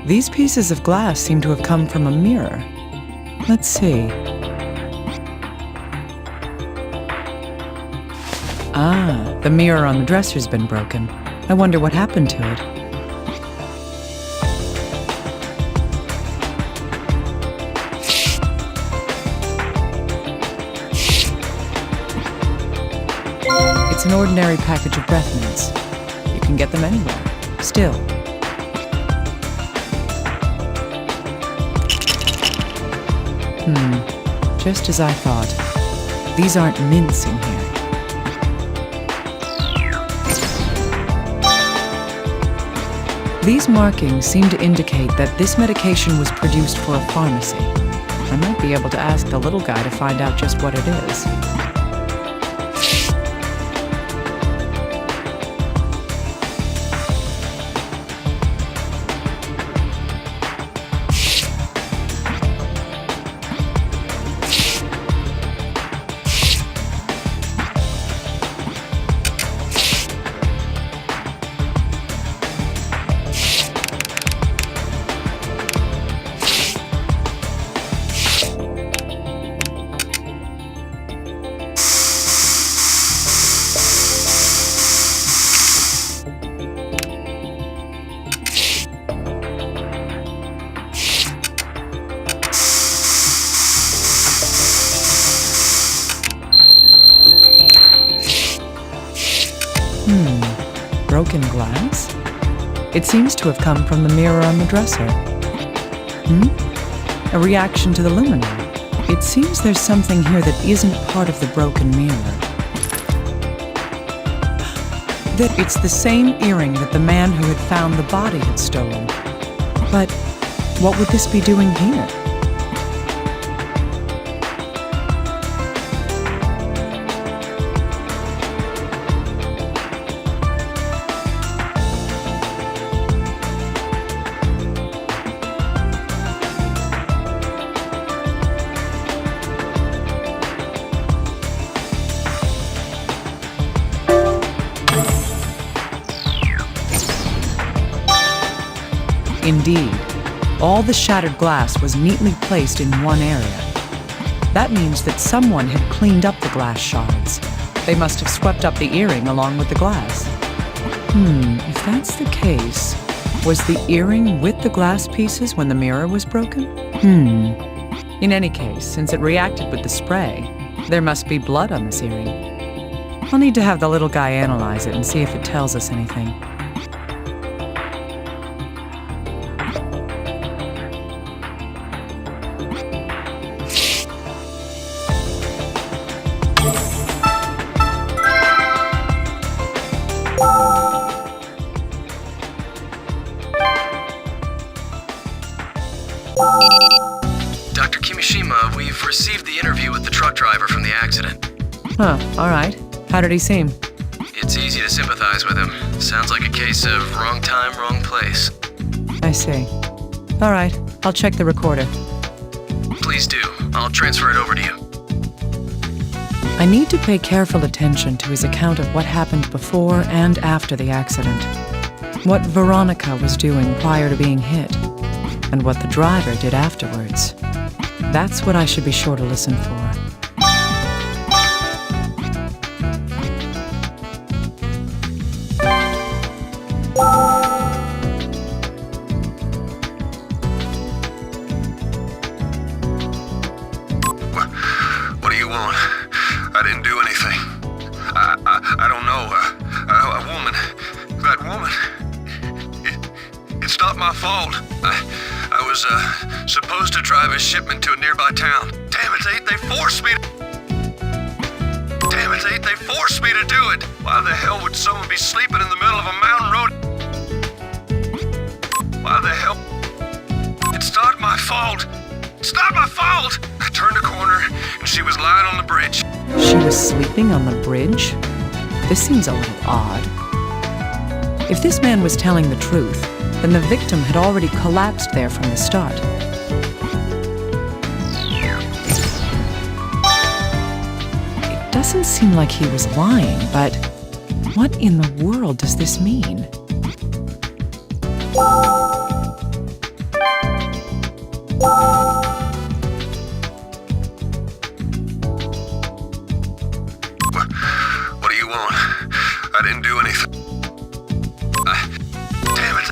These pieces of glass seem to have come from a mirror. Let's see. Ah, the mirror on the dresser's been broken. I wonder what happened to it. It's an ordinary package of breath mints. You can get them anywhere. Still. Just as I thought. These aren't mints in here. These markings seem to indicate that this medication was produced for a pharmacy. I might be able to ask the little guy to find out just what it is. Broken glass? It seems to have come from the mirror on the dresser. A reaction to the luminaire. It seems there's something here that isn't part of the broken mirror. That it's the same earring that the man who had found the body had stolen. But what would this be doing here? Indeed, all the shattered glass was neatly placed in one area. That means that someone had cleaned up the glass shards. They must have swept up the earring along with the glass. If that's the case, was the earring with the glass pieces when the mirror was broken? In any case, since it reacted with the spray, there must be blood on this earring. I'll need to have the little guy analyze it and see if it tells us anything. Dr. Kimishima, we've received the interview with the truck driver from the accident. Huh, all right. How did he seem? It's easy to sympathize with him. Sounds like a case of wrong time, wrong place. I see. All right, I'll check the recorder. Please do. I'll transfer it over to you. I need to pay careful attention to his account of what happened before and after the accident. What Veronica was doing prior to being hit, and what the driver did afterwards. That's what I should be sure to listen for. What do you want? I didn't do anything. I don't know. A woman. That woman. It's not my fault. I was supposed to drive a shipment to a nearby town. Damn it, they forced me to... Damn it, they forced me to do it. Why the hell would someone be sleeping in the middle of a mountain road? Why the hell? It's not my fault. It's not my fault. I turned a corner and she was lying on the bridge. She was sleeping on the bridge? This seems a little odd. If this man was telling the truth, then the victim had already collapsed there from the start. It doesn't seem like he was lying, but what in the world does this mean? What do you want? I didn't do anything. Damn it.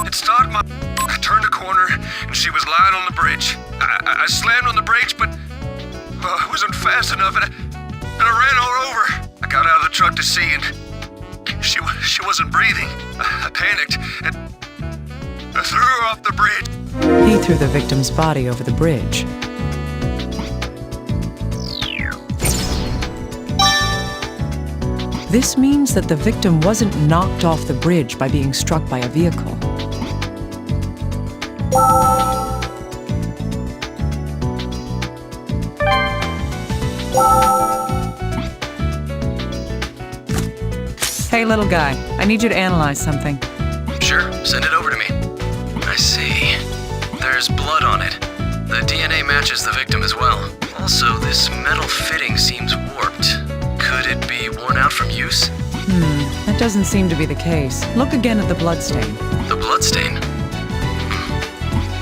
It started my... I turned a corner, and she was lying on the bridge. I slammed on the brakes, but I wasn't fast enough, and I ran her over. I got out of the truck to see, and she wasn't breathing. I panicked, and I threw her off the bridge. He threw the victim's body over the bridge. This means that the victim wasn't knocked off the bridge by being struck by a vehicle. Hey, little guy, I need you to analyze something. Sure, send it over to me. I see. There's blood on it. The DNA matches the victim as well. Also, this metal fitting seems warped. Could it be worn out from use? That doesn't seem to be the case. Look again at the bloodstain. The bloodstain?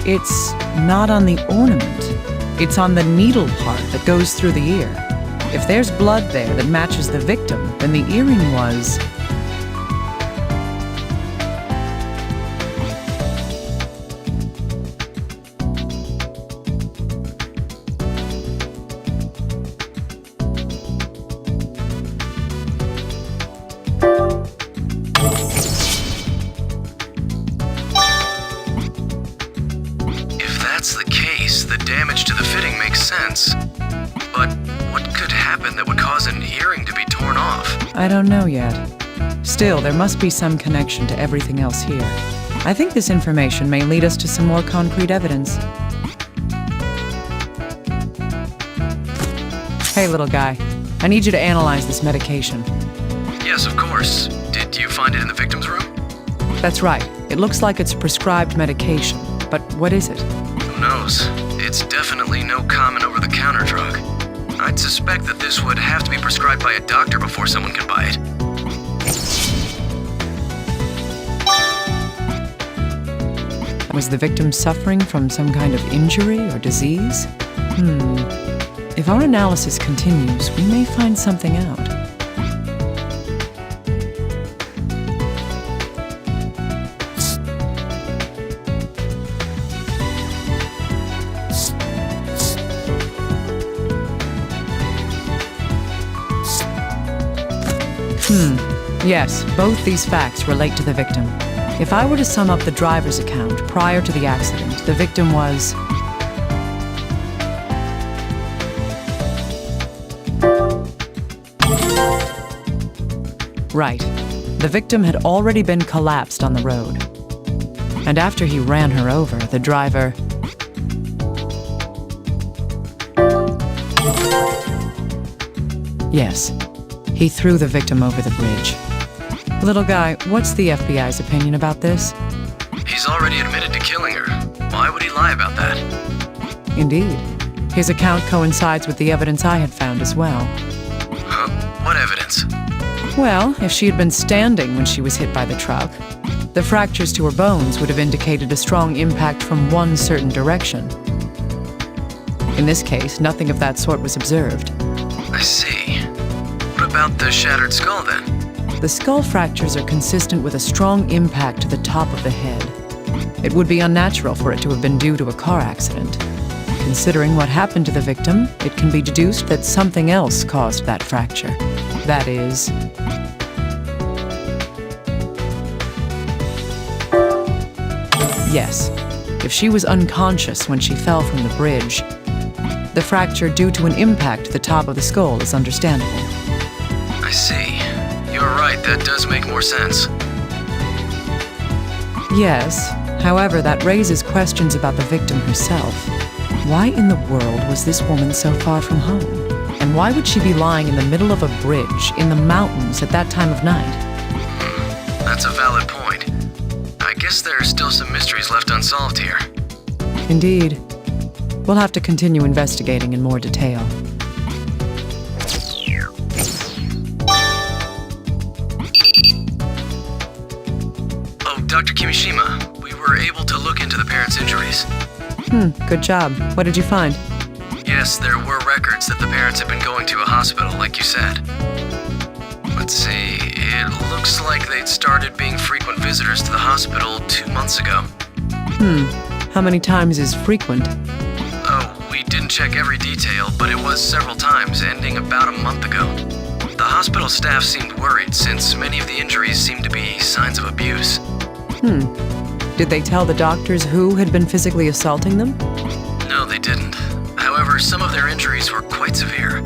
It's not on the ornament. It's on the needle part that goes through the ear. If there's blood there that matches the victim, then the earring was... damage to the fitting makes sense. But what could happen that would cause an earring to be torn off? I don't know yet. Still, there must be some connection to everything else here. I think this information may lead us to some more concrete evidence. Hey, little guy. I need you to analyze this medication. Yes, of course. Did you find it in the victim's room? That's right. It looks like it's prescribed medication. But what is it? Who knows? It's definitely no common over-the-counter drug. I'd suspect that this would have to be prescribed by a doctor before someone can buy it. Was the victim suffering from some kind of injury or disease? If our analysis continues, we may find something out. Yes, both these facts relate to the victim. If I were to sum up the driver's account prior to the accident, the victim was... Right. The victim had already been collapsed on the road. And after he ran her over, the driver... Yes, he threw the victim over the bridge. Little guy, what's the FBI's opinion about this? He's already admitted to killing her. Why would he lie about that? Indeed. His account coincides with the evidence I had found as well. Huh? What evidence? Well, if she had been standing when she was hit by the truck, the fractures to her bones would have indicated a strong impact from one certain direction. In this case, nothing of that sort was observed. I see. What about the shattered skull, then? The skull fractures are consistent with a strong impact to the top of the head. It would be unnatural for it to have been due to a car accident. Considering what happened to the victim, it can be deduced that something else caused that fracture. That is... Yes, if she was unconscious when she fell from the bridge, the fracture due to an impact to the top of the skull is understandable. I see. You're right, that does make more sense. Yes, however, that raises questions about the victim herself. Why in the world was this woman so far from home? And why would she be lying in the middle of a bridge in the mountains at that time of night? That's a valid point. I guess there are still some mysteries left unsolved here. Indeed. We'll have to continue investigating in more detail. Oh, Dr. Kimishima, we were able to look into the parents' injuries. Good job. What did you find? Yes, there were records that the parents had been going to a hospital, like you said. Let's see, it looks like they'd started being frequent visitors to the hospital 2 months ago. How many times is frequent? Oh, we didn't check every detail, but it was several times, ending about a month ago. The hospital staff seemed worried since many of the injuries seemed to be signs of abuse. Did they tell the doctors who had been physically assaulting them? No, they didn't. However, some of their injuries were quite severe.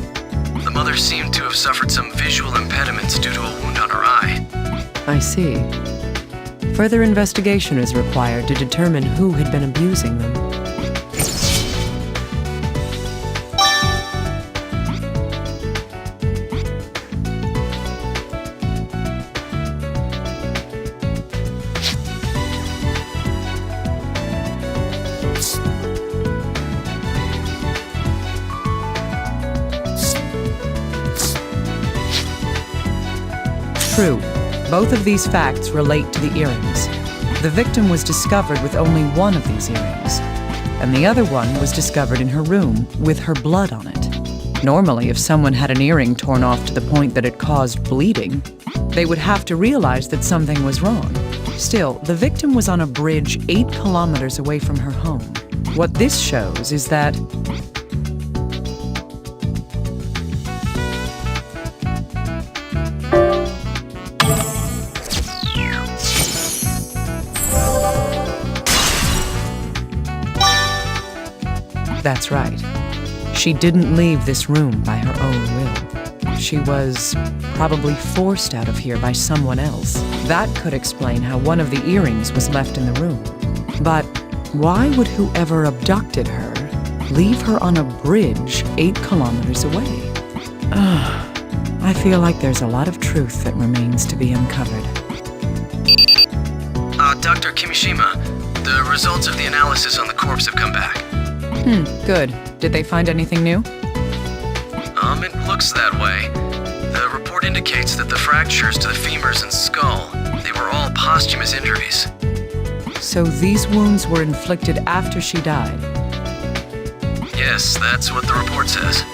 The mother seemed to have suffered some visual impediments due to a wound on her eye. I see. Further investigation is required to determine who had been abusing them. True. Both of these facts relate to the earrings. The victim was discovered with only one of these earrings, and the other one was discovered in her room with her blood on it. Normally, if someone had an earring torn off to the point that it caused bleeding, they would have to realize that something was wrong. Still, the victim was on a bridge 8 kilometers away from her home. What this shows is that that's right. She didn't leave this room by her own will. She was probably forced out of here by someone else. That could explain how one of the earrings was left in the room. But why would whoever abducted her leave her on a bridge 8 kilometers away? I feel like there's a lot of truth that remains to be uncovered. Dr. Kimishima, the results of the analysis on the corpse have come back. Good. Did they find anything new? It looks that way. The report indicates that the fractures to the femurs and skull, they were all posthumous injuries. So these wounds were inflicted after she died? Yes, that's what the report says.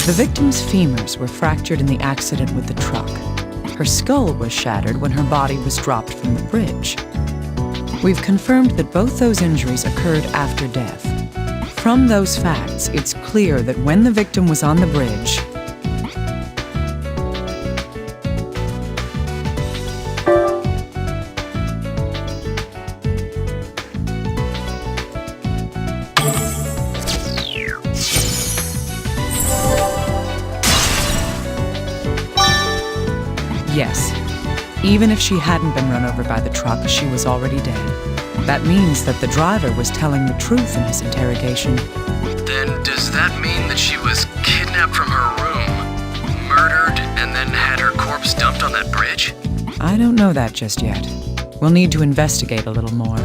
The victim's femurs were fractured in the accident with the truck. Her skull was shattered when her body was dropped from the bridge. We've confirmed that both those injuries occurred after death. From those facts, it's clear that when the victim was on the bridge, yes, even if she hadn't been run over by the truck, she was already dead. That means that the driver was telling the truth in his interrogation. Then does that mean that she was kidnapped from her room, murdered, and then had her corpse dumped on that bridge? I don't know that just yet. We'll need to investigate a little more.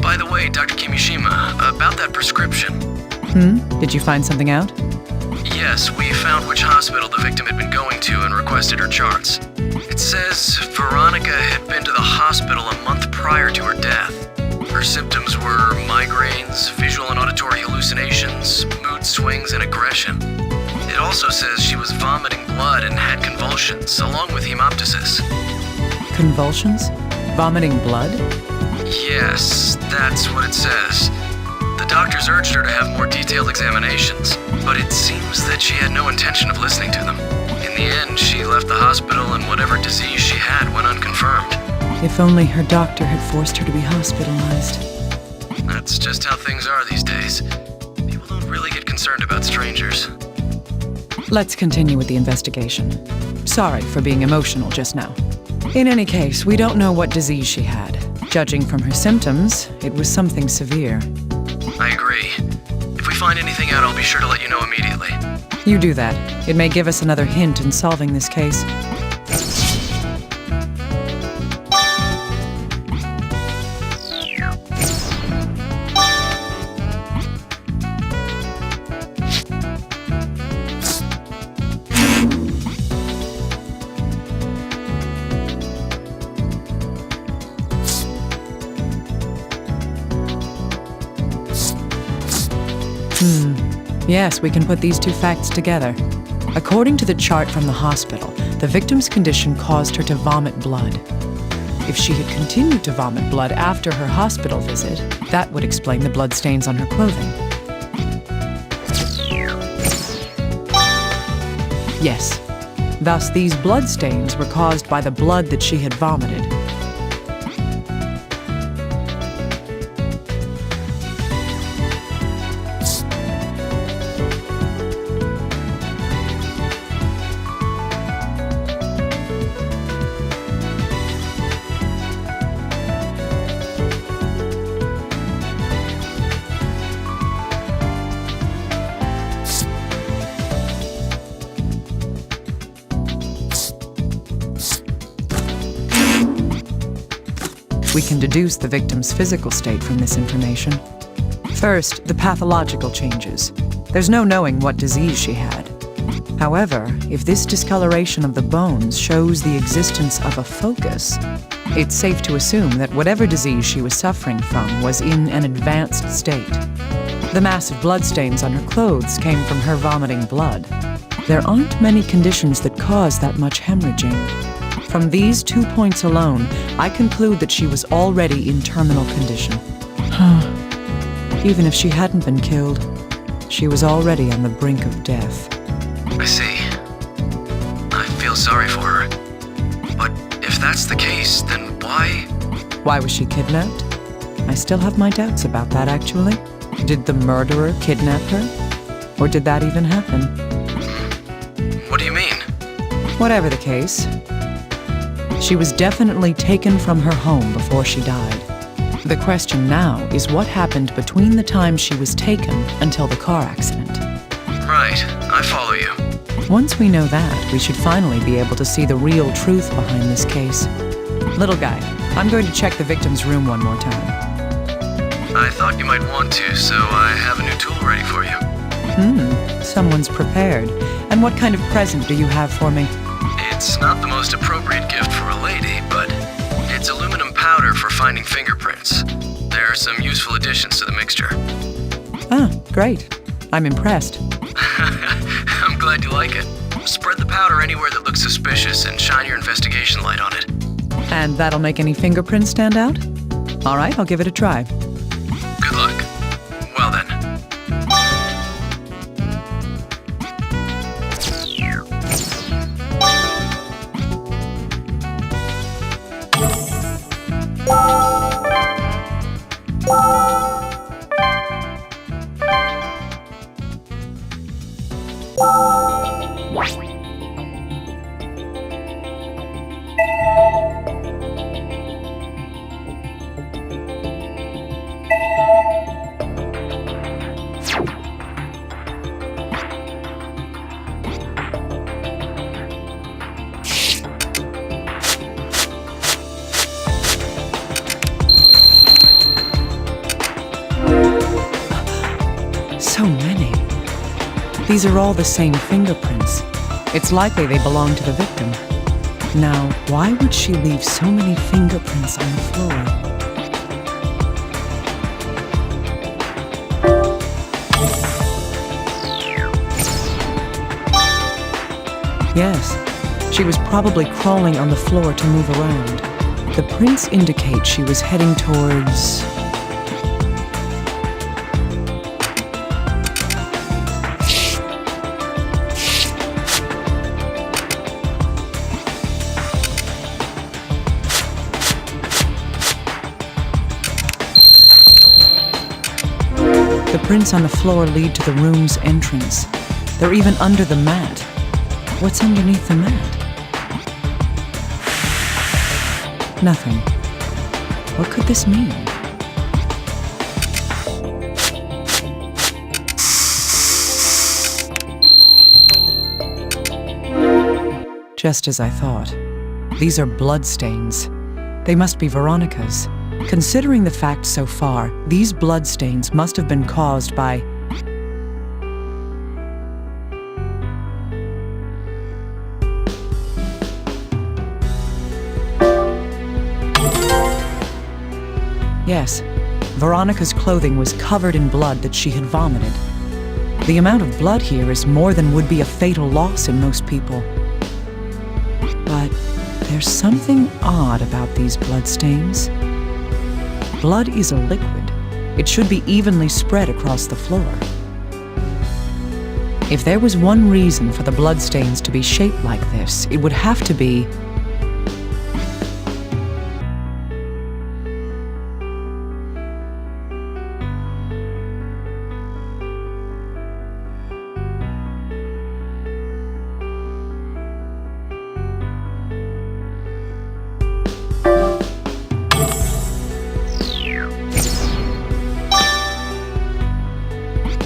By the way, Dr. Kimishima, about that prescription. Did you find something out? Yes, we found which hospital the victim had been going to and requested her charts. It says Veronica had been to the hospital a month prior to her death. Her symptoms were migraines, visual and auditory hallucinations, mood swings, and aggression. It also says she was vomiting blood and had convulsions, along with hemoptysis. Convulsions? Vomiting blood? Yes, that's what it says. The doctors urged her to have more detailed examinations, but it seems that she had no intention of listening to them. In the end, she left the hospital and whatever disease she had went unconfirmed. If only her doctor had forced her to be hospitalized. That's just how things are these days. People don't really get concerned about strangers. Let's continue with the investigation. Sorry for being emotional just now. In any case, we don't know what disease she had. Judging from her symptoms, it was something severe. I agree. If we find anything out, I'll be sure to let you know immediately. You do that. It may give us another hint in solving this case. Yes, we can put these two facts together. According to the chart from the hospital, the victim's condition caused her to vomit blood. If she had continued to vomit blood after her hospital visit, that would explain the bloodstains on her clothing. Yes. Thus, these bloodstains were caused by the blood that she had vomited. We can deduce the victim's physical state from this information. First, the pathological changes. There's no knowing what disease she had. However, if this discoloration of the bones shows the existence of a focus, it's safe to assume that whatever disease she was suffering from was in an advanced state. The massive bloodstains on her clothes came from her vomiting blood. There aren't many conditions that cause that much hemorrhaging. From these 2 points alone, I conclude that she was already in terminal condition. Even if she hadn't been killed, she was already on the brink of death. I see. I feel sorry for her. But if that's the case, then why? Why was she kidnapped? I still have my doubts about that, actually. Did the murderer kidnap her? Or did that even happen? What do you mean? Whatever the case, she was definitely taken from her home before she died. The question now is what happened between the time she was taken until the car accident. Right, I follow you. Once we know that, we should finally be able to see the real truth behind this case. Little guy, I'm going to check the victim's room one more time. I thought you might want to, so I have a new tool ready for you. Someone's prepared. And what kind of present do you have for me? It's not the most appropriate gift for a lady, but it's aluminum powder for finding fingerprints. There are some useful additions to the mixture. Ah, great. I'm impressed. I'm glad you like it. Spread the powder anywhere that looks suspicious and shine your investigation light on it. And that'll make any fingerprints stand out? All right, I'll give it a try. Good luck. Well then. So many. These are all the same fingerprints. It's likely they belong to the victim. Now, why would she leave so many fingerprints on the floor? Yes, she was probably crawling on the floor to move around. The prints indicate she was heading towards... The prints on the floor lead to the room's entrance. They're even under the mat. What's underneath the mat? Nothing. What could this mean? Just as I thought. These are bloodstains. They must be Veronica's. Considering the facts so far, these bloodstains must have been caused by... Yes, Veronica's clothing was covered in blood that she had vomited. The amount of blood here is more than would be a fatal loss in most people. But there's something odd about these bloodstains. Blood is a liquid. It should be evenly spread across the floor. If there was one reason for the bloodstains to be shaped like this, it would have to be...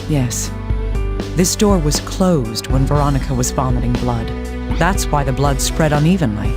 Yes. This door was closed when Veronica was vomiting blood. That's why the blood spread unevenly.